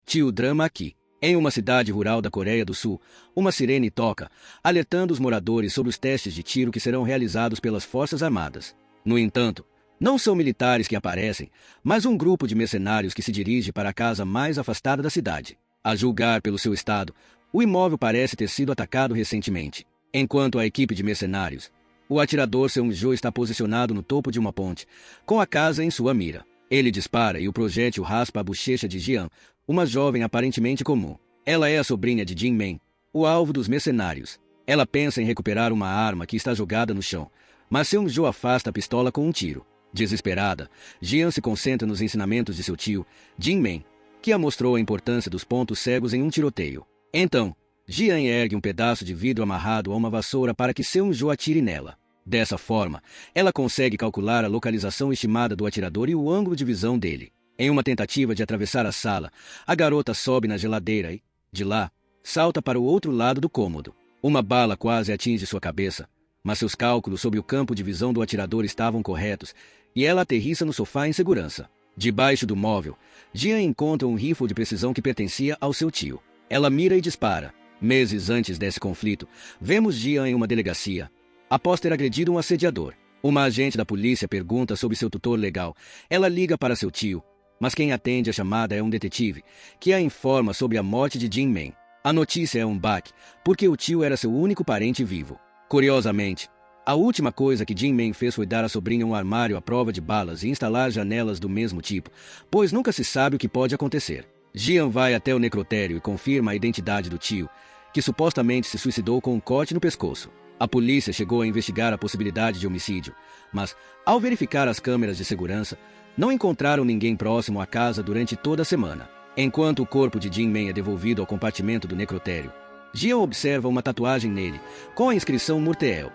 Tio drama aqui. Em uma cidade rural da Coreia do Sul, uma sirene toca, alertando os moradores sobre os testes de tiro que serão realizados pelas Forças Armadas. No entanto, não são militares que aparecem, mas um grupo de mercenários que se dirige para a casa mais afastada da cidade. A julgar pelo seu estado, o imóvel parece ter sido atacado recentemente. Enquanto a equipe de mercenários, o atirador Seung-jo está posicionado no topo de uma ponte, com a casa em sua mira. Ele dispara e o projétil raspa a bochecha de Jian, uma jovem aparentemente comum. Ela é a sobrinha de Jin-men, o alvo dos mercenários. Ela pensa em recuperar uma arma que está jogada no chão, mas Seung-jo afasta a pistola com um tiro. Desesperada, Jian se concentra nos ensinamentos de seu tio, Jin-men, que a mostrou a importância dos pontos cegos em um tiroteio. Então, Jian ergue um pedaço de vidro amarrado a uma vassoura para que Seung-jo atire nela. Dessa forma, ela consegue calcular a localização estimada do atirador e o ângulo de visão dele. Em uma tentativa de atravessar a sala, a garota sobe na geladeira e, de lá, salta para o outro lado do cômodo. Uma bala quase atinge sua cabeça, mas seus cálculos sobre o campo de visão do atirador estavam corretos e ela aterrissa no sofá em segurança. Debaixo do móvel, Jian encontra um rifle de precisão que pertencia ao seu tio. Ela mira e dispara. Meses antes desse conflito, vemos Jian em uma delegacia, após ter agredido um assediador. Uma agente da polícia pergunta sobre seu tutor legal. Ela liga para seu tio, mas quem atende a chamada é um detetive, que a informa sobre a morte de Jin-men. A notícia é um baque, porque o tio era seu único parente vivo. Curiosamente, a última coisa que Jin-men fez foi dar à sobrinha um armário à prova de balas e instalar janelas do mesmo tipo, pois nunca se sabe o que pode acontecer. Jian vai até o necrotério e confirma a identidade do tio, que supostamente se suicidou com um corte no pescoço. A polícia chegou a investigar a possibilidade de homicídio, mas, ao verificar as câmeras de segurança, não encontraram ninguém próximo à casa durante toda a semana. Enquanto o corpo de Jin-men é devolvido ao compartimento do necrotério, Jian observa uma tatuagem nele, com a inscrição Murteel.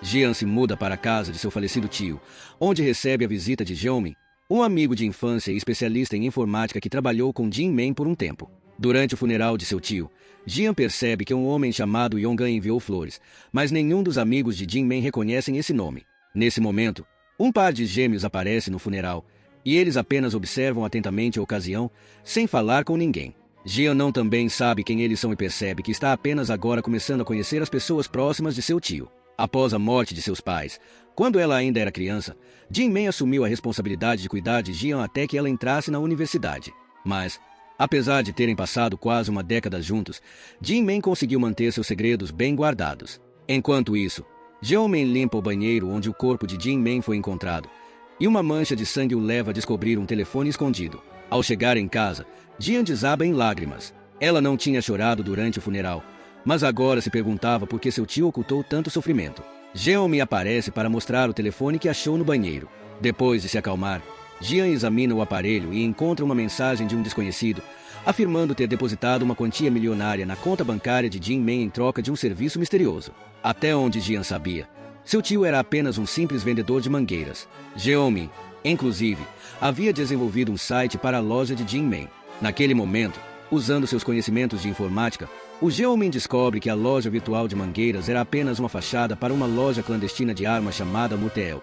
Jian se muda para a casa de seu falecido tio, onde recebe a visita de Jeonmin, um amigo de infância e especialista em informática que trabalhou com Jin-men por um tempo. Durante o funeral de seu tio, Jian percebe que um homem chamado Yonggan enviou flores, mas nenhum dos amigos de Jin-men reconhecem esse nome. Nesse momento, um par de gêmeos aparece no funeral, e eles apenas observam atentamente a ocasião, sem falar com ninguém. Jian não também sabe quem eles são e percebe que está apenas agora começando a conhecer as pessoas próximas de seu tio. Após a morte de seus pais, quando ela ainda era criança, Jin-men assumiu a responsabilidade de cuidar de Jian até que ela entrasse na universidade. Mas, apesar de terem passado quase uma década juntos, Jin-men conseguiu manter seus segredos bem guardados. Enquanto isso, Jeonmin limpa o banheiro onde o corpo de Jin-men foi encontrado, e uma mancha de sangue o leva a descobrir um telefone escondido. Ao chegar em casa, Jian desaba em lágrimas. Ela não tinha chorado durante o funeral, mas agora se perguntava por que seu tio ocultou tanto sofrimento. Jeonmin aparece para mostrar o telefone que achou no banheiro. Depois de se acalmar, Jian examina o aparelho e encontra uma mensagem de um desconhecido, afirmando ter depositado uma quantia milionária na conta bancária de Jin-men em troca de um serviço misterioso. Até onde Jian sabia, seu tio era apenas um simples vendedor de mangueiras. Jeonmin, inclusive, havia desenvolvido um site para a loja de Jin-men. Naquele momento, usando seus conhecimentos de informática, o Jeonmin descobre que a loja virtual de mangueiras era apenas uma fachada para uma loja clandestina de armas chamada Murteel,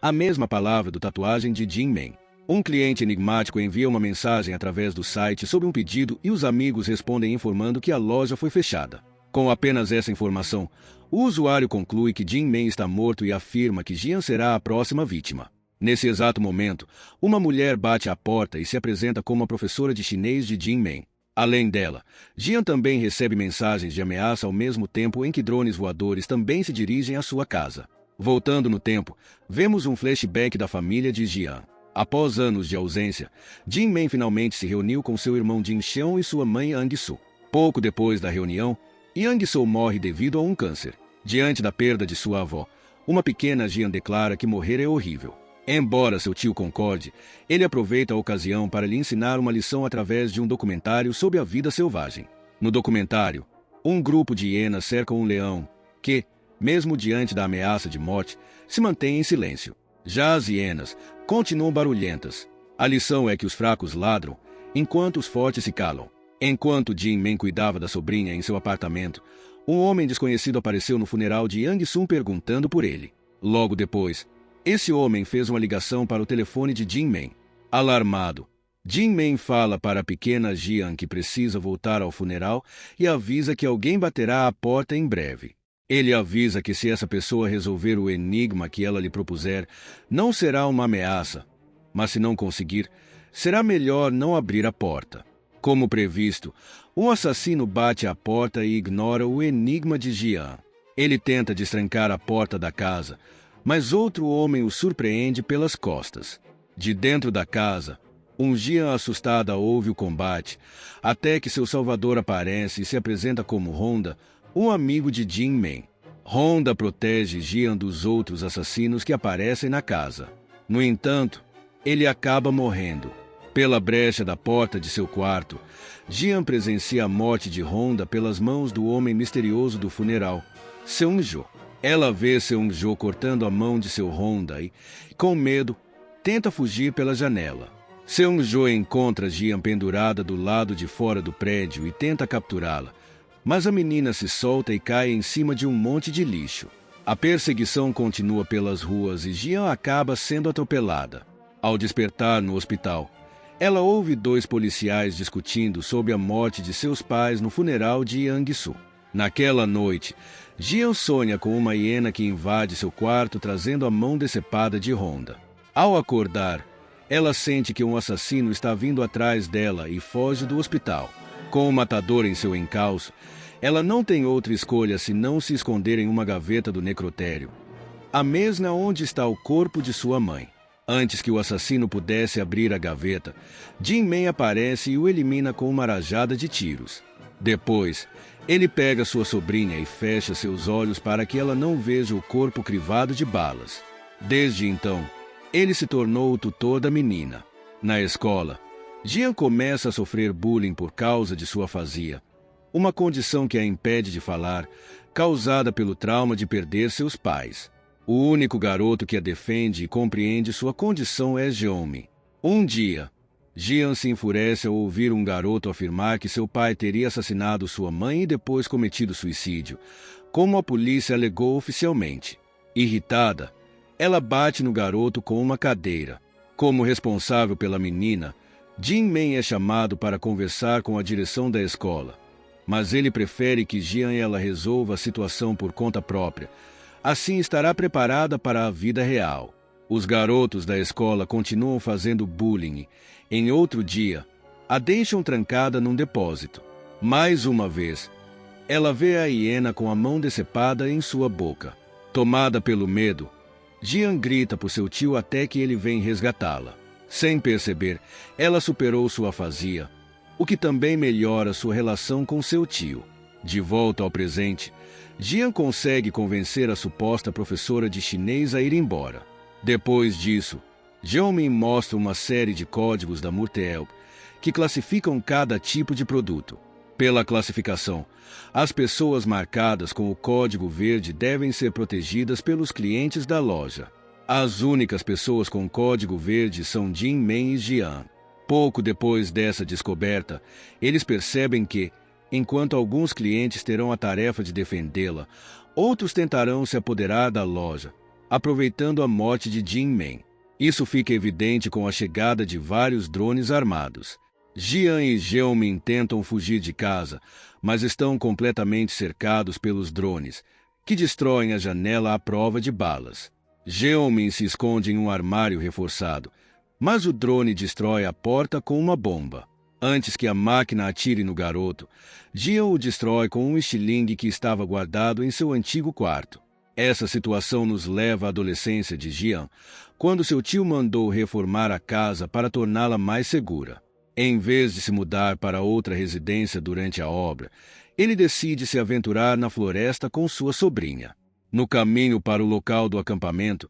a mesma palavra do tatuagem de Jin-men. Um cliente enigmático envia uma mensagem através do site sobre um pedido e os amigos respondem informando que a loja foi fechada. Com apenas essa informação, o usuário conclui que Jin-men está morto e afirma que Jian será a próxima vítima. Nesse exato momento, uma mulher bate à porta e se apresenta como a professora de chinês de Jin-men. Além dela, Jian também recebe mensagens de ameaça ao mesmo tempo em que drones voadores também se dirigem à sua casa. Voltando no tempo, vemos um flashback da família de Jian. Após anos de ausência, Jin-men finalmente se reuniu com seu irmão Jin-seon e sua mãe Ang-soo. Pouco depois da reunião, Yang-soo morre devido a um câncer. Diante da perda de sua avó, uma pequena Jian declara que morrer é horrível. Embora seu tio concorde, ele aproveita a ocasião para lhe ensinar uma lição através de um documentário sobre a vida selvagem. No documentário, um grupo de hienas cerca um leão que, mesmo diante da ameaça de morte, se mantém em silêncio. Já as hienas continuam barulhentas. A lição é que os fracos ladram, enquanto os fortes se calam. Enquanto Jin-men cuidava da sobrinha em seu apartamento, um homem desconhecido apareceu no funeral de Yang-soo perguntando por ele. Logo depois, esse homem fez uma ligação para o telefone de Jin-men. Alarmado, Jin-men fala para a pequena Jian que precisa voltar ao funeral e avisa que alguém baterá à porta em breve. Ele avisa que se essa pessoa resolver o enigma que ela lhe propuser, não será uma ameaça, mas se não conseguir, será melhor não abrir a porta. Como previsto, o assassino bate à porta e ignora o enigma de Jian. Ele tenta destrancar a porta da casa, mas outro homem o surpreende pelas costas. De dentro da casa, Jian assustada ouve o combate, até que seu salvador aparece e se apresenta como Honda, um amigo de Jin-men. Honda protege Jian dos outros assassinos que aparecem na casa. No entanto, ele acaba morrendo. Pela brecha da porta de seu quarto, Jian presencia a morte de Honda pelas mãos do homem misterioso do funeral, Seung-jo. Ela vê Seung-jo cortando a mão de seu Honda e, com medo, tenta fugir pela janela. Seung-jo encontra Jian pendurada do lado de fora do prédio e tenta capturá-la, mas a menina se solta e cai em cima de um monte de lixo. A perseguição continua pelas ruas e Jian acaba sendo atropelada. Ao despertar no hospital, ela ouve 2 policiais discutindo sobre a morte de seus pais no funeral de Yang-soo. Naquela noite, Jian sonha com uma hiena que invade seu quarto trazendo a mão decepada de Honda. Ao acordar, ela sente que um assassino está vindo atrás dela e foge do hospital. Com o matador em seu encalço, ela não tem outra escolha senão se esconder em uma gaveta do necrotério, a mesma onde está o corpo de sua mãe. Antes que o assassino pudesse abrir a gaveta, Jin-men aparece e o elimina com uma rajada de tiros. Depois, ele pega sua sobrinha e fecha seus olhos para que ela não veja o corpo crivado de balas. Desde então, ele se tornou o tutor da menina. Na escola, Jian começa a sofrer bullying por causa de sua afasia, uma condição que a impede de falar, causada pelo trauma de perder seus pais. O único garoto que a defende e compreende sua condição é Jeonmi. Um dia, Jian se enfurece ao ouvir um garoto afirmar que seu pai teria assassinado sua mãe e depois cometido suicídio, como a polícia alegou oficialmente. Irritada, ela bate no garoto com uma cadeira. Como responsável pela menina, Jin-men é chamado para conversar com a direção da escola, mas ele prefere que Jian e ela resolva a situação por conta própria. Assim estará preparada para a vida real. Os garotos da escola continuam fazendo bullying. Em outro dia, a deixam trancada num depósito. Mais uma vez, ela vê a hiena com a mão decepada em sua boca. Tomada pelo medo, Jian grita por seu tio até que ele vem resgatá-la. Sem perceber, ela superou sua afasia, o que também melhora sua relação com seu tio. De volta ao presente, Jian consegue convencer a suposta professora de chinês a ir embora. Depois disso, Jeonmi mostra uma série de códigos da Murtel que classificam cada tipo de produto. Pela classificação, as pessoas marcadas com o código verde devem ser protegidas pelos clientes da loja. As únicas pessoas com código verde são Jin-men e Jian. Pouco depois dessa descoberta, eles percebem que, enquanto alguns clientes terão a tarefa de defendê-la, outros tentarão se apoderar da loja, aproveitando a morte de Jin-men. Isso fica evidente com a chegada de vários drones armados. Jian e Jeonmin tentam fugir de casa, mas estão completamente cercados pelos drones, que destroem a janela à prova de balas. Jeonmin se esconde em um armário reforçado, mas o drone destrói a porta com uma bomba. Antes que a máquina atire no garoto, Jian o destrói com um estilingue que estava guardado em seu antigo quarto. Essa situação nos leva à adolescência de Jian, quando seu tio mandou reformar a casa para torná-la mais segura. Em vez de se mudar para outra residência durante a obra, ele decide se aventurar na floresta com sua sobrinha. No caminho para o local do acampamento,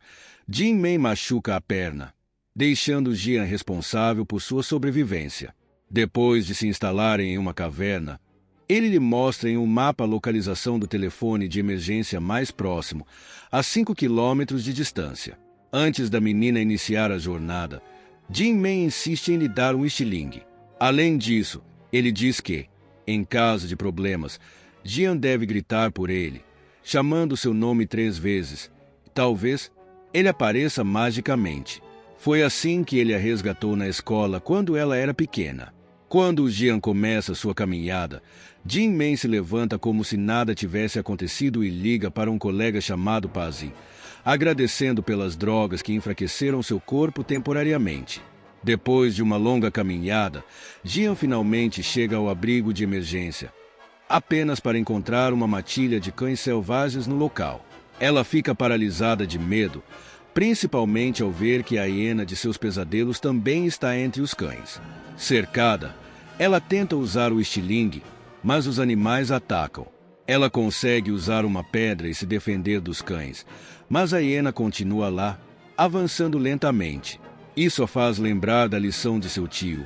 Jin-men machuca a perna, deixando Jian responsável por sua sobrevivência. Depois de se instalarem em uma caverna, ele lhe mostra em um mapa a localização do telefone de emergência mais próximo, a 5 quilômetros de distância. Antes da menina iniciar a jornada, Jin-men insiste em lhe dar um estilingue. Além disso, ele diz que, em caso de problemas, Jian deve gritar por ele, chamando seu nome 3 vezes. Talvez ele apareça magicamente. Foi assim que ele a resgatou na escola quando ela era pequena. Quando Jian começa sua caminhada, Jin-men se levanta como se nada tivesse acontecido e liga para um colega chamado Pazi, agradecendo pelas drogas que enfraqueceram seu corpo temporariamente. Depois de uma longa caminhada, Jian finalmente chega ao abrigo de emergência, apenas para encontrar uma matilha de cães selvagens no local. Ela fica paralisada de medo, principalmente ao ver que a hiena de seus pesadelos também está entre os cães. Cercada, ela tenta usar o estilingue, mas os animais atacam. Ela consegue usar uma pedra e se defender dos cães, mas a hiena continua lá, avançando lentamente. Isso a faz lembrar da lição de seu tio.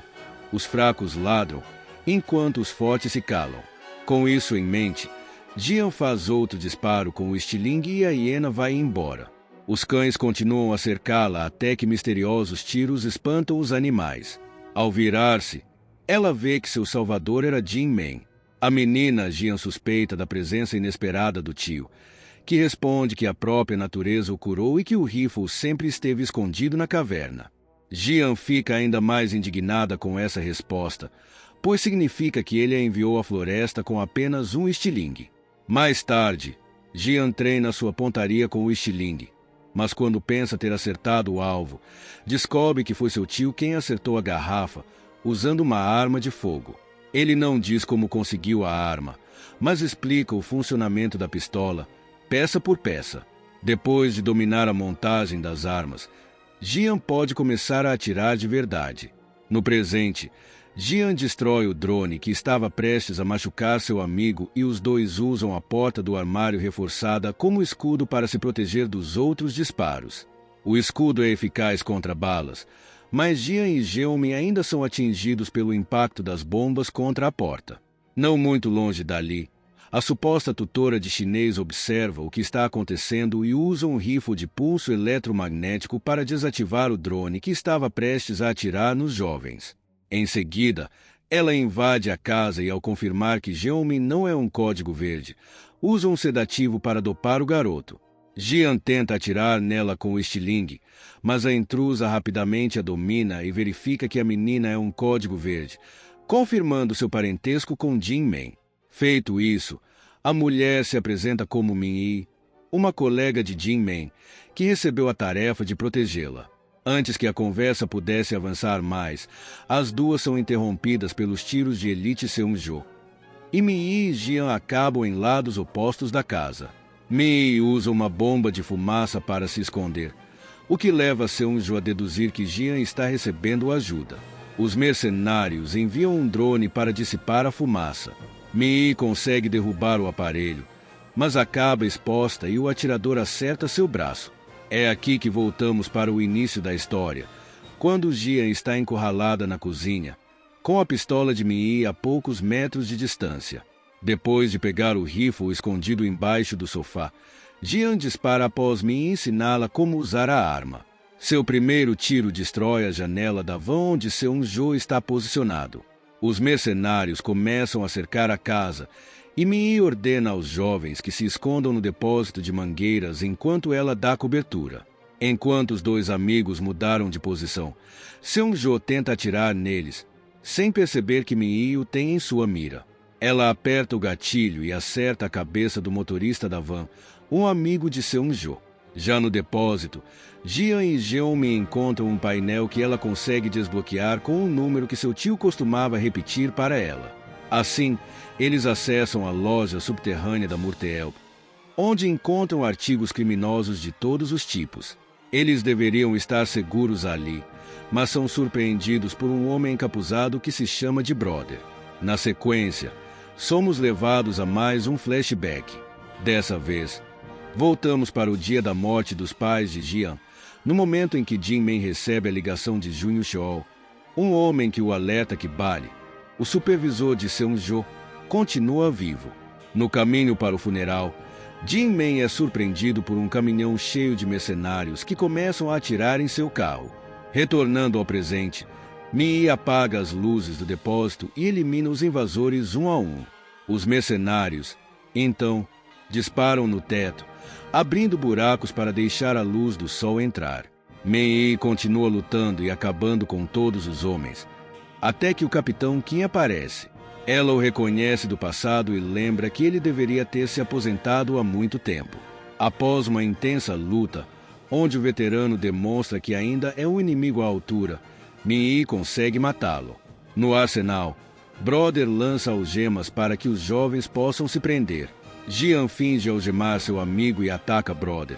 Os fracos ladram, enquanto os fortes se calam. Com isso em mente, Jian faz outro disparo com o estilingue e a hiena vai embora. Os cães continuam a cercá-la até que misteriosos tiros espantam os animais. Ao virar-se, ela vê que seu salvador era Jin-men. A menina Jian suspeita da presença inesperada do tio, que responde que a própria natureza o curou e que o rifle sempre esteve escondido na caverna. Jian fica ainda mais indignada com essa resposta, pois significa que ele a enviou à floresta com apenas um estilingue. Mais tarde, Jian treina sua pontaria com o estilingue, mas quando pensa ter acertado o alvo, descobre que foi seu tio quem acertou a garrafa, usando uma arma de fogo. Ele não diz como conseguiu a arma, mas explica o funcionamento da pistola, peça por peça. Depois de dominar a montagem das armas, Jian pode começar a atirar de verdade. No presente, Jian destrói o drone que estava prestes a machucar seu amigo e os dois usam a porta do armário reforçada como escudo para se proteger dos outros disparos. O escudo é eficaz contra balas, mas Jian e Jeonmin ainda são atingidos pelo impacto das bombas contra a porta. Não muito longe dali, a suposta tutora de chinês observa o que está acontecendo e usa um rifle de pulso eletromagnético para desativar o drone que estava prestes a atirar nos jovens. Em seguida, ela invade a casa e, ao confirmar que Jeonmin não é um código verde, usa um sedativo para dopar o garoto. Jian tenta atirar nela com o estilingue, mas a intrusa rapidamente a domina e verifica que a menina é um código verde, confirmando seu parentesco com Jin-men. Feito isso, a mulher se apresenta como Min-yi, uma colega de Jin-men, que recebeu a tarefa de protegê-la. Antes que a conversa pudesse avançar mais, as duas são interrompidas pelos tiros de Elite Seung-jo. E Min-yi e Jian acabam em lados opostos da casa. Min-yi usa uma bomba de fumaça para se esconder, o que leva Seung-jo a deduzir que Jian está recebendo ajuda. Os mercenários enviam um drone para dissipar a fumaça. Min-yi consegue derrubar o aparelho, mas acaba exposta e o atirador acerta seu braço. É aqui que voltamos para o início da história, quando Jian está encurralada na cozinha, com a pistola de Min-yi a poucos metros de distância. Depois de pegar o rifle escondido embaixo do sofá, Jian dispara após Min-yi ensiná-la como usar a arma. Seu primeiro tiro destrói a janela da van onde Seung-jo está posicionado. Os mercenários começam a cercar a casa e Min-yi ordena aos jovens que se escondam no depósito de mangueiras enquanto ela dá cobertura. Enquanto os dois amigos mudaram de posição, Seung-jo tenta atirar neles, sem perceber que Min-yi o tem em sua mira. Ela aperta o gatilho e acerta a cabeça do motorista da van, um amigo de Seung-jo. Já no depósito, Jian e Jeonmin encontram um painel que ela consegue desbloquear com um número que seu tio costumava repetir para ela. Assim, eles acessam a loja subterrânea da Murteel, onde encontram artigos criminosos de todos os tipos. Eles deveriam estar seguros ali, mas são surpreendidos por um homem encapuzado que se chama de Brother. Na sequência, somos levados a mais um flashback. Dessa vez, voltamos para o dia da morte dos pais de Jian, no momento em que Jin-men recebe a ligação de Junho Cheol, um homem que o alerta que Bali, o supervisor de Seung-jo, continua vivo. No caminho para o funeral, Jin-men é surpreendido por um caminhão cheio de mercenários que começam a atirar em seu carro. Retornando ao presente, Min-yi apaga as luzes do depósito e elimina os invasores um a um. Os mercenários, então, disparam no teto, abrindo buracos para deixar a luz do sol entrar. Men-yi continua lutando e acabando com todos os homens, até que o Capitão Kim aparece. Ela o reconhece do passado e lembra que ele deveria ter se aposentado há muito tempo. Após uma intensa luta, onde o veterano demonstra que ainda é um inimigo à altura, Men-yi consegue matá-lo. No arsenal, Brother lança algemas para que os jovens possam se prender. Jian finge algemar seu amigo e ataca Brother,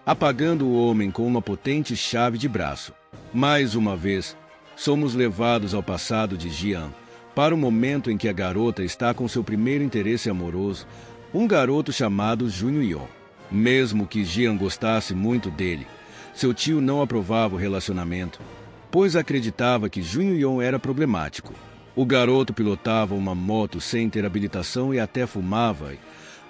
apagando o homem com uma potente chave de braço. Mais uma vez, somos levados ao passado de Jian, para o momento em que a garota está com seu primeiro interesse amoroso, um garoto chamado Junyo. Mesmo que Jian gostasse muito dele, seu tio não aprovava o relacionamento, pois acreditava que Junyo era problemático. O garoto pilotava uma moto sem ter habilitação e até fumava, e,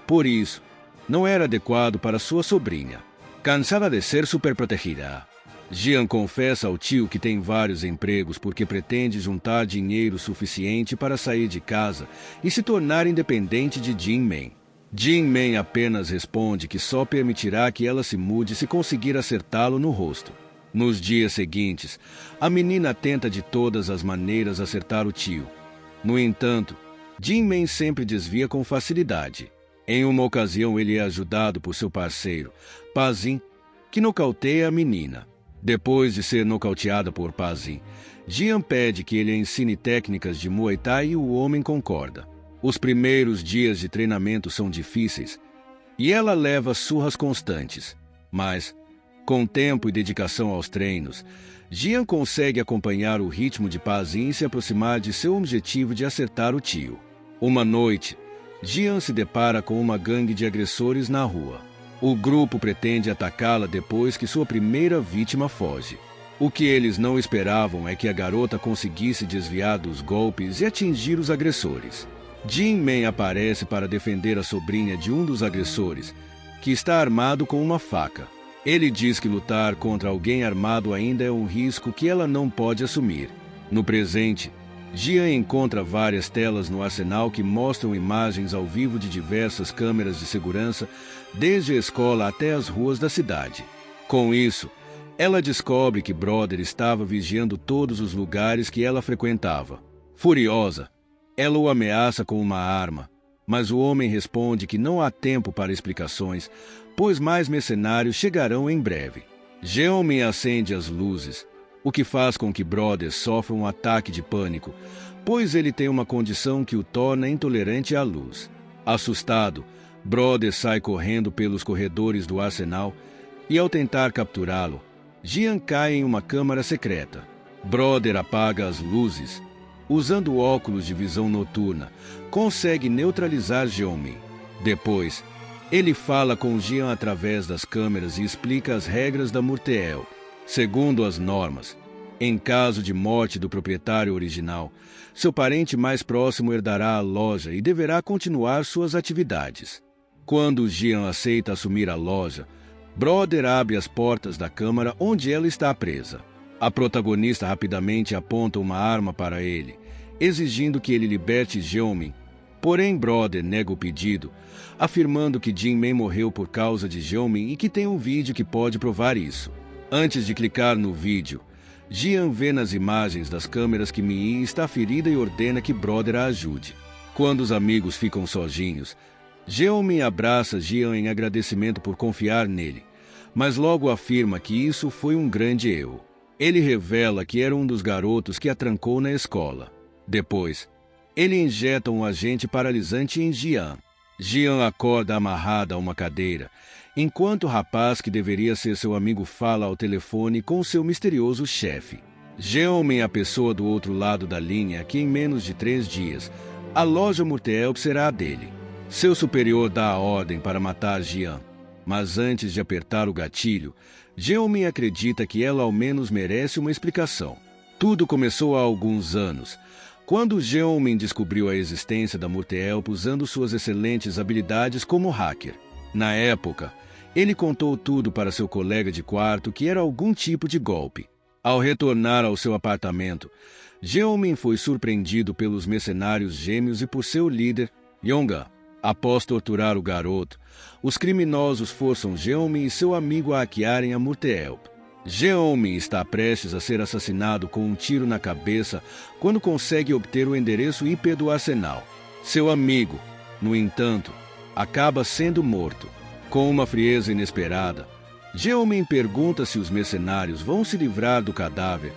por isso, não era adequado para sua sobrinha. Cansada de ser superprotegida, Jian confessa ao tio que tem vários empregos porque pretende juntar dinheiro suficiente para sair de casa e se tornar independente de Jin-men. Jin-men apenas responde que só permitirá que ela se mude se conseguir acertá-lo no rosto. Nos dias seguintes, a menina tenta de todas as maneiras acertar o tio. No entanto, Jin-men sempre desvia com facilidade. Em uma ocasião, ele é ajudado por seu parceiro, Pazin, que nocauteia a menina. Depois de ser nocauteada por Pazin, Jian pede que ele a ensine técnicas de Muay Thai e o homem concorda. Os primeiros dias de treinamento são difíceis e ela leva surras constantes. Mas, com tempo e dedicação aos treinos, Jian consegue acompanhar o ritmo de Pazin e se aproximar de seu objetivo de acertar o tio. Uma noite, Jian se depara com uma gangue de agressores na rua. O grupo pretende atacá-la depois que sua primeira vítima foge. O que eles não esperavam é que a garota conseguisse desviar dos golpes e atingir os agressores. Jin-men aparece para defender a sobrinha de um dos agressores, que está armado com uma faca. Ele diz que lutar contra alguém armado ainda é um risco que ela não pode assumir. No presente, Jian encontra várias telas no arsenal que mostram imagens ao vivo de diversas câmeras de segurança, desde a escola até as ruas da cidade. Com isso, ela descobre que Brother estava vigiando todos os lugares que ela frequentava. Furiosa, ela o ameaça com uma arma, mas o homem responde que não há tempo para explicações, pois mais mercenários chegarão em breve. Jeonmin acende as luzes, o que faz com que Brother sofra um ataque de pânico, pois ele tem uma condição que o torna intolerante à luz. Assustado, Brother sai correndo pelos corredores do arsenal e, ao tentar capturá-lo, Jian cai em uma câmara secreta. Brother apaga as luzes. Usando óculos de visão noturna, consegue neutralizar Jeonmin. Depois, ele fala com Jian através das câmeras e explica as regras da Murteel. Segundo as normas, em caso de morte do proprietário original, seu parente mais próximo herdará a loja e deverá continuar suas atividades. Quando Jian aceita assumir a loja, Brother abre as portas da câmara onde ela está presa. A protagonista rapidamente aponta uma arma para ele, exigindo que ele liberte Jeonmin. Porém, Brother nega o pedido, afirmando que Jin-men morreu por causa de Jeonmin e que tem um vídeo que pode provar isso. Antes de clicar no vídeo, Jian vê nas imagens das câmeras que Mi-yi está ferida e ordena que Brother a ajude. Quando os amigos ficam sozinhos, Jeonmin abraça Jian em agradecimento por confiar nele, mas logo afirma que isso foi um grande erro. Ele revela que era um dos garotos que a trancou na escola. Depois, ele injeta um agente paralisante em Jian. Jian acorda amarrada a uma cadeira, enquanto o rapaz que deveria ser seu amigo fala ao telefone com seu misterioso chefe. Jeonmin é a pessoa do outro lado da linha que em menos de 3 dias, a loja Murteel será a dele. Seu superior dá a ordem para matar Jian, mas antes de apertar o gatilho, Jeonmin acredita que ela ao menos merece uma explicação. Tudo começou há alguns anos, quando Jeonmin descobriu a existência da Murteel usando suas excelentes habilidades como hacker. Na época, ele contou tudo para seu colega de quarto que era algum tipo de golpe. Ao retornar ao seu apartamento, Jeonmin foi surpreendido pelos mercenários gêmeos e por seu líder, Yonga. Após torturar o garoto, os criminosos forçam Jeonmin e seu amigo a hackearem a Murteel. Jeonmin está prestes a ser assassinado com um tiro na cabeça quando consegue obter o endereço IP do arsenal. Seu amigo, no entanto, acaba sendo morto. Com uma frieza inesperada, Jeonmin pergunta se os mercenários vão se livrar do cadáver,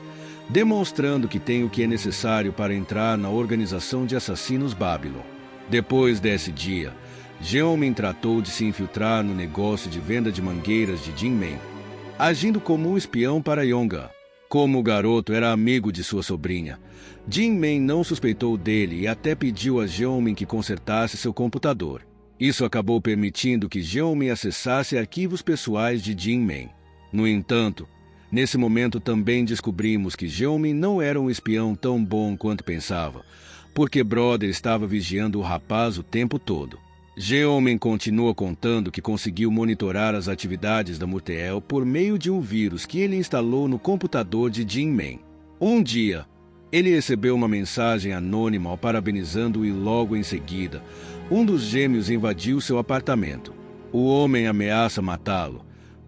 demonstrando que tem o que é necessário para entrar na organização de assassinos Babylon. Depois desse dia, Jeonmin tratou de se infiltrar no negócio de venda de mangueiras de Jinmen, agindo como um espião para Yonga. Como o garoto era amigo de sua sobrinha, Jinmen não suspeitou dele e até pediu a Jeonmin que consertasse seu computador. Isso acabou permitindo que Jeonmin acessasse arquivos pessoais de Jinmen. No entanto, nesse momento também descobrimos que Jeonmin não era um espião tão bom quanto pensava, porque Brother estava vigiando o rapaz o tempo todo. Jeonmin continua contando que conseguiu monitorar as atividades da Murteel por meio de um vírus que ele instalou no computador de Jinmen. Um dia, ele recebeu uma mensagem anônima o parabenizando e logo em seguida, um dos gêmeos invadiu seu apartamento. O homem ameaça matá-lo,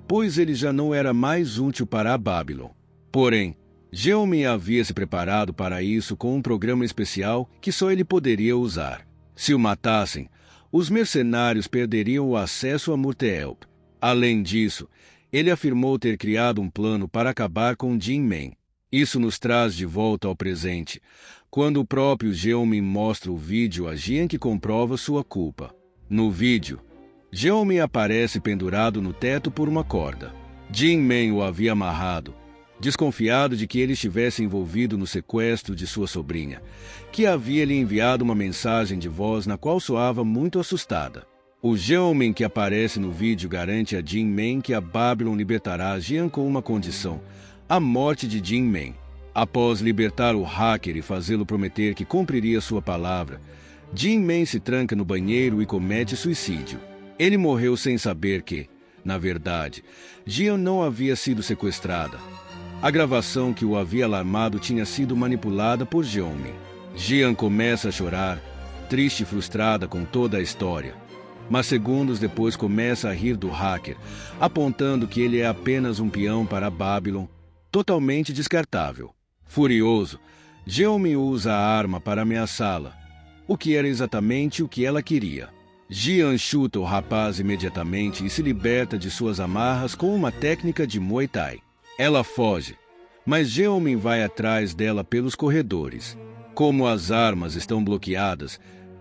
pois ele já não era mais útil para a Babylon. Porém, Jeonmin havia se preparado para isso com um programa especial que só ele poderia usar. Se o matassem, os mercenários perderiam o acesso a Murteel. Além disso, ele afirmou ter criado um plano para acabar com Jinmen. Isso nos traz de volta ao presente, quando o próprio Jeonmin mostra o vídeo a Jian que comprova sua culpa. No vídeo, Jeonmin aparece pendurado no teto por uma corda. Jinmen o havia amarrado, desconfiado de que ele estivesse envolvido no sequestro de sua sobrinha, que havia lhe enviado uma mensagem de voz na qual soava muito assustada. O Jeonmin que aparece no vídeo garante a Jinmen que a Babylon libertará Jian com uma condição: a morte de Jinmen. Após libertar o hacker e fazê-lo prometer que cumpriria sua palavra, Jinmen se tranca no banheiro e comete suicídio. Ele morreu sem saber que, na verdade, Jian não havia sido sequestrada. A gravação que o havia alarmado tinha sido manipulada por Jeonmin. Jian começa a chorar, triste e frustrada com toda a história. Mas segundos depois começa a rir do hacker, apontando que ele é apenas um peão para a Babylon, totalmente descartável. Furioso, Jeonmin usa a arma para ameaçá-la, o que era exatamente o que ela queria. Jian chuta o rapaz imediatamente e se liberta de suas amarras com uma técnica de Muay Thai. Ela foge, mas Jeonmin vai atrás dela pelos corredores. Como as armas estão bloqueadas,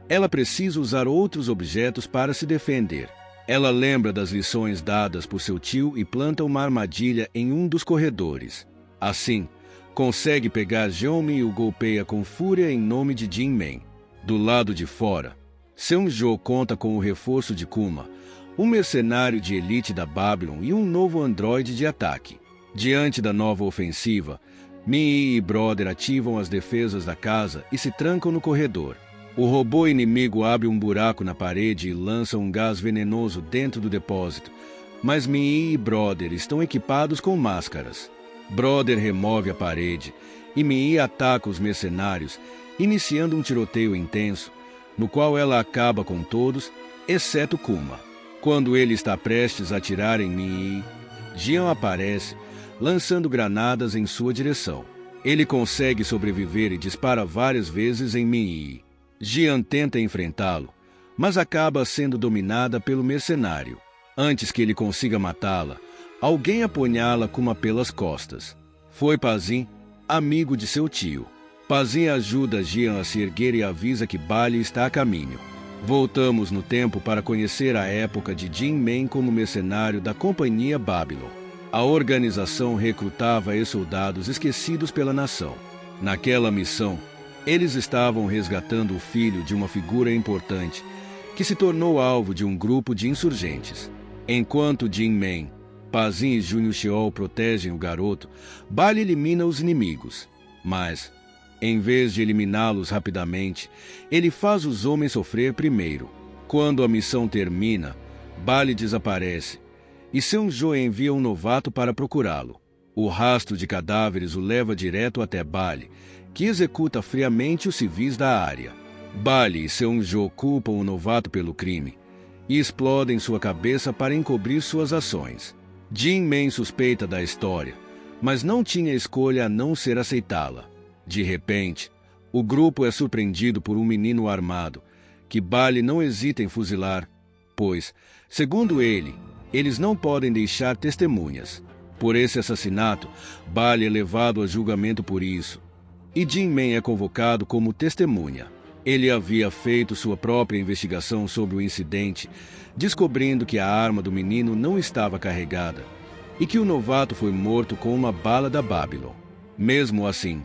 ela precisa usar outros objetos para se defender. Ela lembra das lições dadas por seu tio e planta uma armadilha em um dos corredores. Assim, consegue pegar Jeonmin e o golpeia com fúria em nome de Jinmen. Do lado de fora, Seung-jo conta com o reforço de Kuma, um mercenário de elite da Babylon e um novo androide de ataque. Diante da nova ofensiva, Min-hee e Brother ativam as defesas da casa e se trancam no corredor. O robô inimigo abre um buraco na parede e lança um gás venenoso dentro do depósito, mas Min-hee e Brother estão equipados com máscaras. Brother remove a parede e Min-hee ataca os mercenários, iniciando um tiroteio intenso, no qual ela acaba com todos, exceto Kuma. Quando ele está prestes a atirar em Min-hee, Jian aparece, lançando granadas em sua direção. Ele consegue sobreviver e dispara várias vezes em Min-hee. Jian tenta enfrentá-lo, mas acaba sendo dominada pelo mercenário. Antes que ele consiga matá-la, alguém apunhala Kuma pelas costas. Foi Pazin, amigo de seu tio. Pazin ajuda Jian a se erguer e avisa que Bali está a caminho. Voltamos no tempo para conhecer a época de Jinmen como mercenário da Companhia Babylon. A organização recrutava ex-soldados esquecidos pela nação. Naquela missão, eles estavam resgatando o filho de uma figura importante, que se tornou alvo de um grupo de insurgentes. Enquanto Jinmen, Pazin e Junior Cheol protegem o garoto, Bali elimina os inimigos. Mas, em vez de eliminá-los rapidamente, ele faz os homens sofrer primeiro. Quando a missão termina, Bali desaparece, e Seung-jo envia um novato para procurá-lo. O rastro de cadáveres o leva direto até Bali, que executa friamente os civis da área. Bali e Seung-jo culpam o novato pelo crime e explodem sua cabeça para encobrir suas ações. Jinmen suspeita da história, mas não tinha escolha a não ser aceitá-la. De repente, o grupo é surpreendido por um menino armado, que Bali não hesita em fuzilar, pois, segundo ele, eles não podem deixar testemunhas. Por esse assassinato, Bali é levado a julgamento por isso, e Jin-men é convocado como testemunha. Ele havia feito sua própria investigação sobre o incidente, descobrindo que a arma do menino não estava carregada e que o novato foi morto com uma bala da Babylon. Mesmo assim,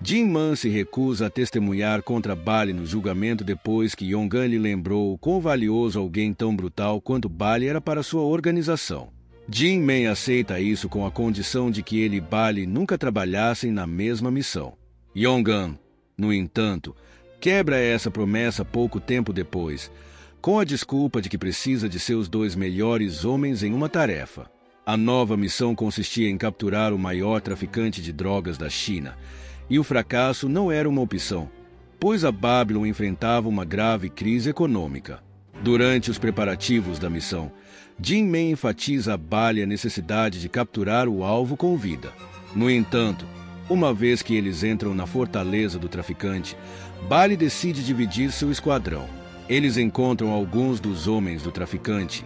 Jin-man se recusa a testemunhar contra Bali no julgamento depois que Yongan lhe lembrou o quão valioso alguém tão brutal quanto Bali era para sua organização. Jin-man aceita isso com a condição de que ele e Bali nunca trabalhassem na mesma missão. Yongan, no entanto, quebra essa promessa pouco tempo depois, com a desculpa de que precisa de seus 2 melhores homens em uma tarefa. A nova missão consistia em capturar o maior traficante de drogas da China, e o fracasso não era uma opção, pois a Babylon enfrentava uma grave crise econômica. Durante os preparativos da missão, Jin-men enfatiza a Bali a necessidade de capturar o alvo com vida. No entanto, uma vez que eles entram na fortaleza do traficante, Bali decide dividir seu esquadrão. Eles encontram alguns dos homens do traficante.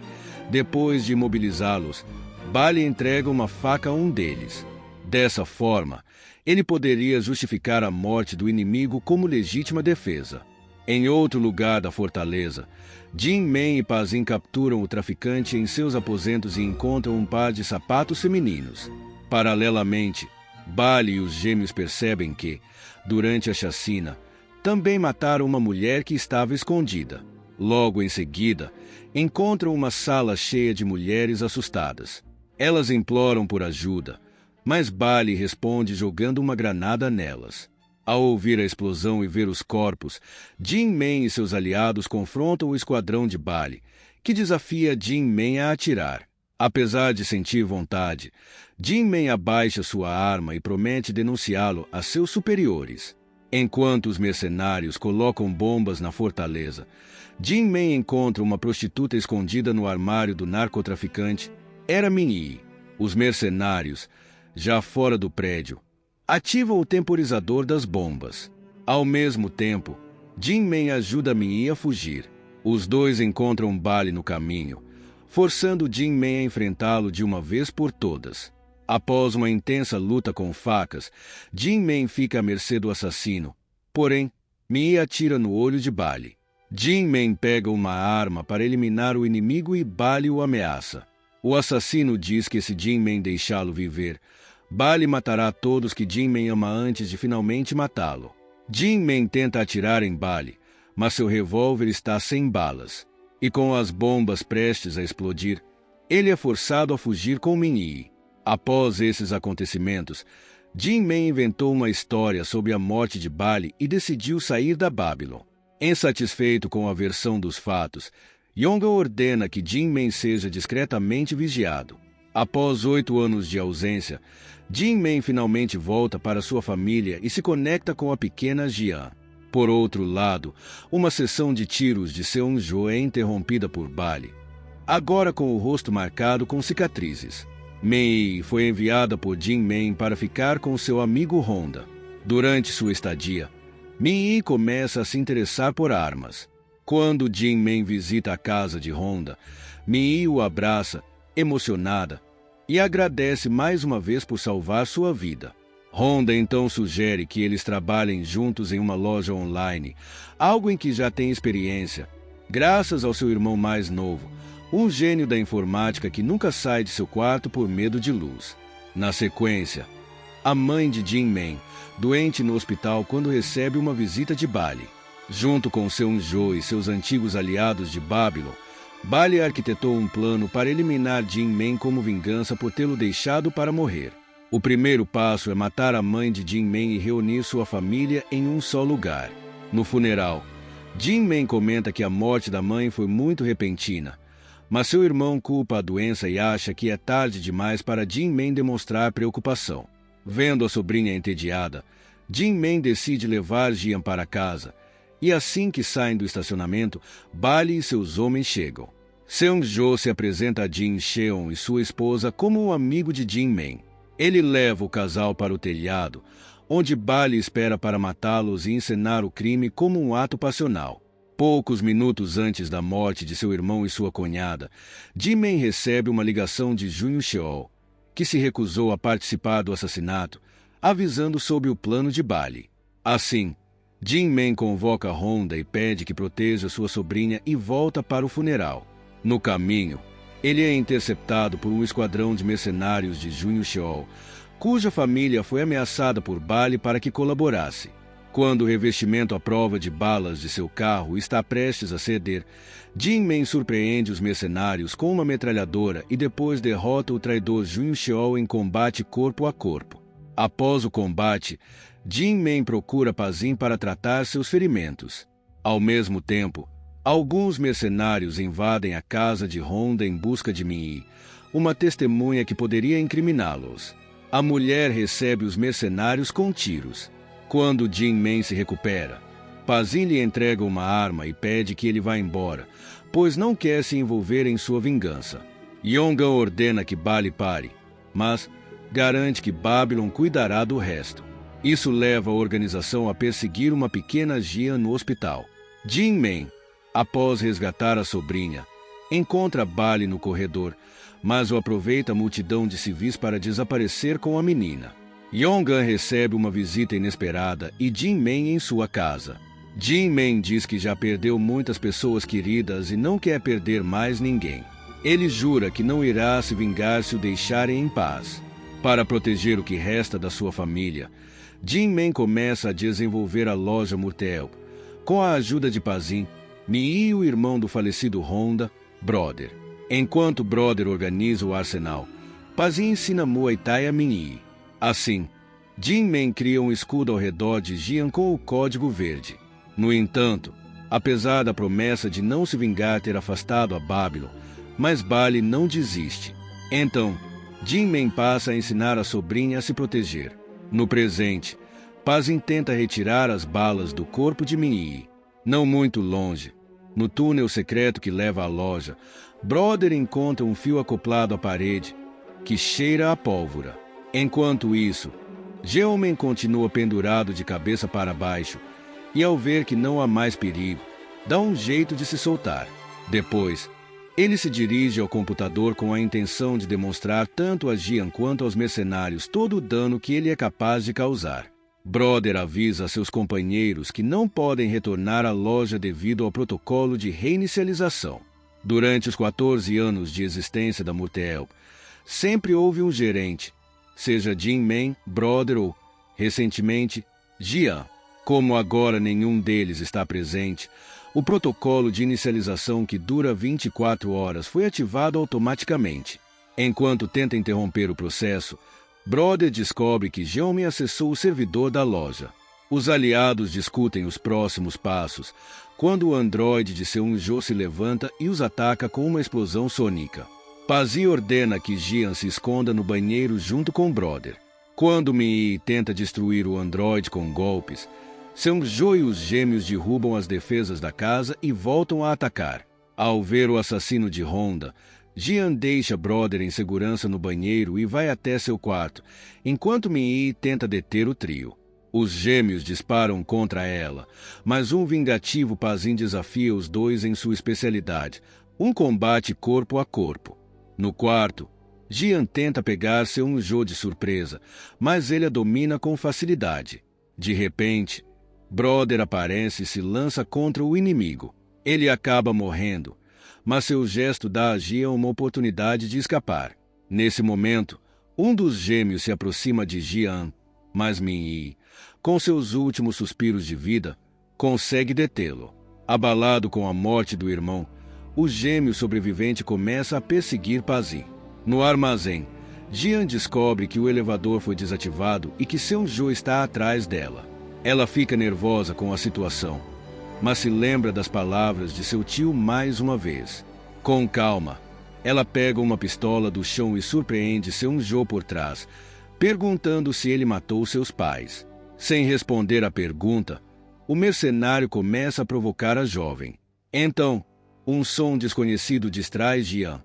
Depois de imobilizá-los, Bali entrega uma faca a um deles. Dessa forma, ele poderia justificar a morte do inimigo como legítima defesa. Em outro lugar da fortaleza, Jin-men e Pazin capturam o traficante em seus aposentos e encontram um par de sapatos femininos. Paralelamente, Bali e os gêmeos percebem que, durante a chacina, também mataram uma mulher que estava escondida. Logo em seguida, encontram uma sala cheia de mulheres assustadas. Elas imploram por ajuda, mas Bali responde jogando uma granada nelas. Ao ouvir a explosão e ver os corpos, Jin-men e seus aliados confrontam o esquadrão de Bali, que desafia Jin-men a atirar. Apesar de sentir vontade, Jin-men abaixa sua arma e promete denunciá-lo a seus superiores. Enquanto os mercenários colocam bombas na fortaleza, Jin-men encontra uma prostituta escondida no armário do narcotraficante. Era Min-yi. Os mercenários, já fora do prédio, ativam o temporizador das bombas. Ao mesmo tempo, Jin-men ajuda Min-yi a fugir. Os dois encontram Bali no caminho, forçando Jin-men a enfrentá-lo de uma vez por todas. Após uma intensa luta com facas, Jin-men fica à mercê do assassino. Porém, Min-yi atira no olho de Bali. Jin-men pega uma arma para eliminar o inimigo e Bali o ameaça. O assassino diz que se Jin-men deixá-lo viver, Bali matará todos que Jin-men ama antes de finalmente matá-lo. Jin-men tenta atirar em Bali, mas seu revólver está sem balas. E com as bombas prestes a explodir, ele é forçado a fugir com Min-yi. Após esses acontecimentos, Jin-men inventou uma história sobre a morte de Bali e decidiu sair da Babylon. Insatisfeito com a versão dos fatos, Yongan ordena que Jin-men seja discretamente vigiado. Após 8 anos de ausência, Jin-men finalmente volta para sua família e se conecta com a pequena Jian. Por outro lado, uma sessão de tiros de Seung-jo é interrompida por Bali, agora com o rosto marcado com cicatrizes. Mei foi enviada por Jin-men para ficar com seu amigo Honda. Durante sua estadia, Min-yi começa a se interessar por armas. Quando Jin-men visita a casa de Honda, Min-yi o abraça, emocionada, e agradece mais uma vez por salvar sua vida. Honda então sugere que eles trabalhem juntos em uma loja online, algo em que já tem experiência, graças ao seu irmão mais novo, um gênio da informática que nunca sai de seu quarto por medo de luz. Na sequência, a mãe de Jin-men, doente no hospital quando recebe uma visita de Bali. Junto com Seung-jo e seus antigos aliados de Babylon, Bali arquitetou um plano para eliminar Jin-men como vingança por tê-lo deixado para morrer. O primeiro passo é matar a mãe de Jin-men e reunir sua família em um só lugar. No funeral, Jin-men comenta que a morte da mãe foi muito repentina, mas seu irmão culpa a doença e acha que é tarde demais para Jin-men demonstrar preocupação. Vendo a sobrinha entediada, Jin-men decide levar Jian para casa, e assim que saem do estacionamento, Bali e seus homens chegam. Seung-jo se apresenta a Jin Cheon e sua esposa como um amigo de Jin-men. Ele leva o casal para o telhado, onde Bali espera para matá-los e encenar o crime como um ato passional. Poucos minutos antes da morte de seu irmão e sua cunhada, Jinmen recebe uma ligação de Junho Cheol, que se recusou a participar do assassinato, avisando sobre o plano de Bali. Assim, Jinmen convoca Honda e pede que proteja sua sobrinha e volta para o funeral. No caminho, ele é interceptado por um esquadrão de mercenários de Junho Cheol, cuja família foi ameaçada por Bali para que colaborasse. Quando o revestimento à prova de balas de seu carro está prestes a ceder, Jinmen surpreende os mercenários com uma metralhadora e depois derrota o traidor Junho Cheol em combate corpo a corpo. Após o combate, Jinmen procura Pazin para tratar seus ferimentos. Ao mesmo tempo, alguns mercenários invadem a casa de Honda em busca de Minyi, uma testemunha que poderia incriminá-los. A mulher recebe os mercenários com tiros. Quando Jinmen se recupera, Pazin lhe entrega uma arma e pede que ele vá embora, pois não quer se envolver em sua vingança. Yongan ordena que Bali pare, mas garante que Babylon cuidará do resto. Isso leva a organização a perseguir uma pequena Jian no hospital. Jinmen, após resgatar a sobrinha, encontra Bali no corredor, mas aproveita a multidão de civis para desaparecer com a menina. Yongan recebe uma visita inesperada e Jinmen em sua casa. Jinmen diz que já perdeu muitas pessoas queridas e não quer perder mais ninguém. Ele jura que não irá se vingar se o deixarem em paz. Para proteger o que resta da sua família, Jinmen começa a desenvolver a loja Murtel, com a ajuda de Pazin, Minyi e o irmão do falecido Honda, Brother. Enquanto Brother organiza o arsenal, Pazin ensina Muay Thai a Minyi. Assim, Jinmen cria um escudo ao redor de Jian com o código verde. No entanto, apesar da promessa de não se vingar ter afastado a Babylon, mas Bali não desiste. Então, Jinmen passa a ensinar a sobrinha a se proteger. No presente, Pazin tenta retirar as balas do corpo de Minyi. Não muito longe, no túnel secreto que leva à loja, Brother encontra um fio acoplado à parede, que cheira a pólvora. Enquanto isso, Jeomen continua pendurado de cabeça para baixo e, ao ver que não há mais perigo, dá um jeito de se soltar. Depois, ele se dirige ao computador com a intenção de demonstrar tanto a Jian quanto aos mercenários todo o dano que ele é capaz de causar. Brother avisa a seus companheiros que não podem retornar à loja devido ao protocolo de reinicialização. Durante os 14 anos de existência da Murtel, sempre houve um gerente, seja Jinmen, Brother ou, recentemente, Jian. Como agora nenhum deles está presente, o protocolo de inicialização que dura 24 horas foi ativado automaticamente. Enquanto tenta interromper o processo, Brother descobre que Jeomin acessou o servidor da loja. Os aliados discutem os próximos passos, quando o androide de Seung-jo se levanta e os ataca com uma explosão sônica. Pazin ordena que Jian se esconda no banheiro junto com Brother. Quando Minyi tenta destruir o androide com golpes, Seung-jo e os gêmeos derrubam as defesas da casa e voltam a atacar. Ao ver o assassino de Honda, Jian deixa Brother em segurança no banheiro e vai até seu quarto, enquanto Minyi tenta deter o trio. Os gêmeos disparam contra ela, mas um vingativo Pazin desafia os dois em sua especialidade, um combate corpo a corpo. No quarto, Jian tenta pegar Seung-jo de surpresa, mas ele a domina com facilidade. De repente, Brother aparece e se lança contra o inimigo. Ele acaba morrendo, mas seu gesto dá a Jian uma oportunidade de escapar. Nesse momento, um dos gêmeos se aproxima de Jian, mas Minyi, com seus últimos suspiros de vida, consegue detê-lo. Abalado com a morte do irmão, o gêmeo sobrevivente começa a perseguir Pazin. No armazém, Jian descobre que o elevador foi desativado e que Seung-jo está atrás dela. Ela fica nervosa com a situação, mas se lembra das palavras de seu tio mais uma vez. Com calma, ela pega uma pistola do chão e surpreende Seung-jo por trás, perguntando se ele matou seus pais. Sem responder à pergunta, o mercenário começa a provocar a jovem. Então, um som desconhecido distrai Jian,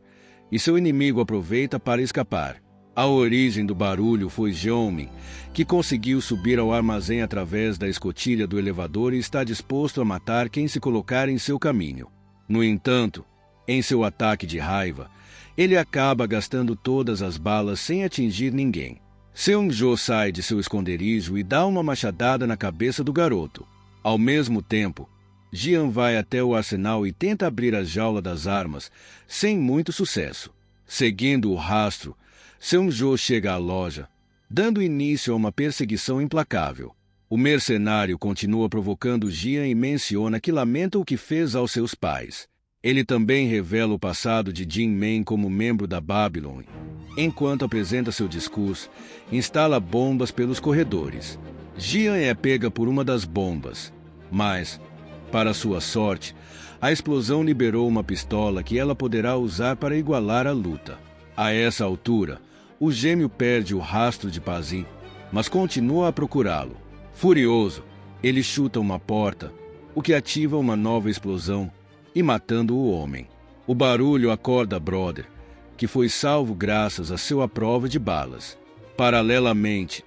e seu inimigo aproveita para escapar. A origem do barulho foi Jeonmin, que conseguiu subir ao armazém através da escotilha do elevador e está disposto a matar quem se colocar em seu caminho. No entanto, em seu ataque de raiva, ele acaba gastando todas as balas sem atingir ninguém. Seung-jo sai de seu esconderijo e dá uma machadada na cabeça do garoto. Ao mesmo tempo, Jian vai até o arsenal e tenta abrir a jaula das armas, sem muito sucesso. Seguindo o rastro, Seung-jo chega à loja, dando início a uma perseguição implacável. O mercenário continua provocando Jian e menciona que lamenta o que fez aos seus pais. Ele também revela o passado de Jin-men como membro da Babylon. Enquanto apresenta seu discurso, instala bombas pelos corredores. Jian é pega por uma das bombas, mas, para sua sorte, a explosão liberou uma pistola que ela poderá usar para igualar a luta. A essa altura, o gêmeo perde o rastro de Pazin, mas continua a procurá-lo. Furioso, ele chuta uma porta, o que ativa uma nova explosão, e matando o homem. O barulho acorda Brother, que foi salvo graças a sua prova de balas. Paralelamente,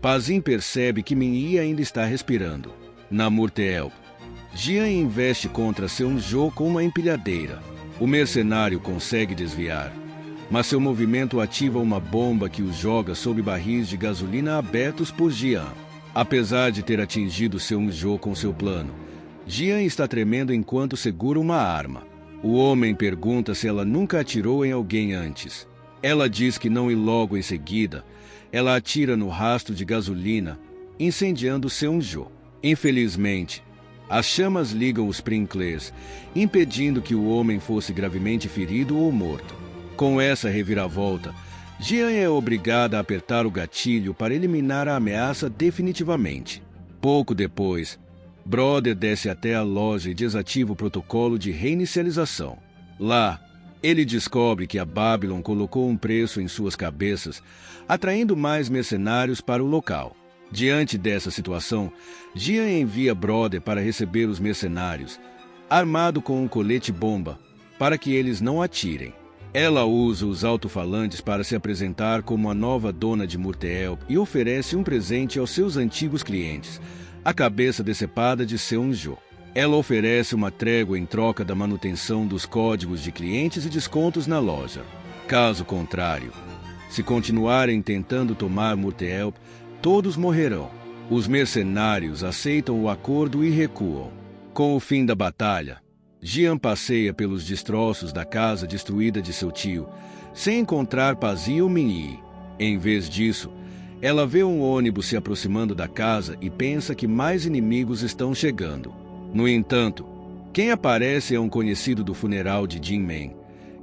Pazin percebe que Min-Yi ainda está respirando. Na Murteelp, Jian investe contra Seung-jo com uma empilhadeira. O mercenário consegue desviar, mas seu movimento ativa uma bomba que o joga sob barris de gasolina abertos por Jian. Apesar de ter atingido Seung-jo com seu plano, Jian está tremendo enquanto segura uma arma. O homem pergunta se ela nunca atirou em alguém antes. Ela diz que não e logo em seguida, ela atira no rastro de gasolina, incendiando Seung-jo. Infelizmente, as chamas ligam os sprinklers, impedindo que o homem fosse gravemente ferido ou morto. Com essa reviravolta, Jian é obrigada a apertar o gatilho para eliminar a ameaça definitivamente. Pouco depois, Brother desce até a loja e desativa o protocolo de reinicialização. Lá, ele descobre que a Babylon colocou um preço em suas cabeças, atraindo mais mercenários para o local. Diante dessa situação, Jian envia Brother para receber os mercenários, armado com um colete-bomba, para que eles não atirem. Ela usa os alto-falantes para se apresentar como a nova dona de Murteelp e oferece um presente aos seus antigos clientes, a cabeça decepada de Seung-jo. Ela oferece uma trégua em troca da manutenção dos códigos de clientes e descontos na loja. Caso contrário, se continuarem tentando tomar Murteelp, todos morrerão. Os mercenários aceitam o acordo e recuam. Com o fim da batalha, Jian passeia pelos destroços da casa destruída de seu tio, sem encontrar Pazin ou Min-Yi. Em vez disso, ela vê um ônibus se aproximando da casa e pensa que mais inimigos estão chegando. No entanto, quem aparece é um conhecido do funeral de Jin-men,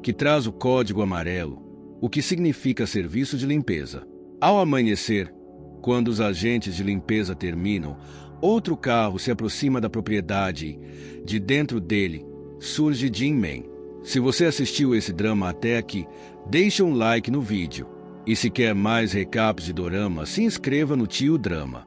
que traz o código amarelo, o que significa serviço de limpeza. Ao amanhecer, quando os agentes de limpeza terminam, outro carro se aproxima da propriedade e, de dentro dele, surge Jin-men. Se você assistiu esse drama até aqui, deixe um like no vídeo. E se quer mais recaps de dorama, se inscreva no Tio Drama.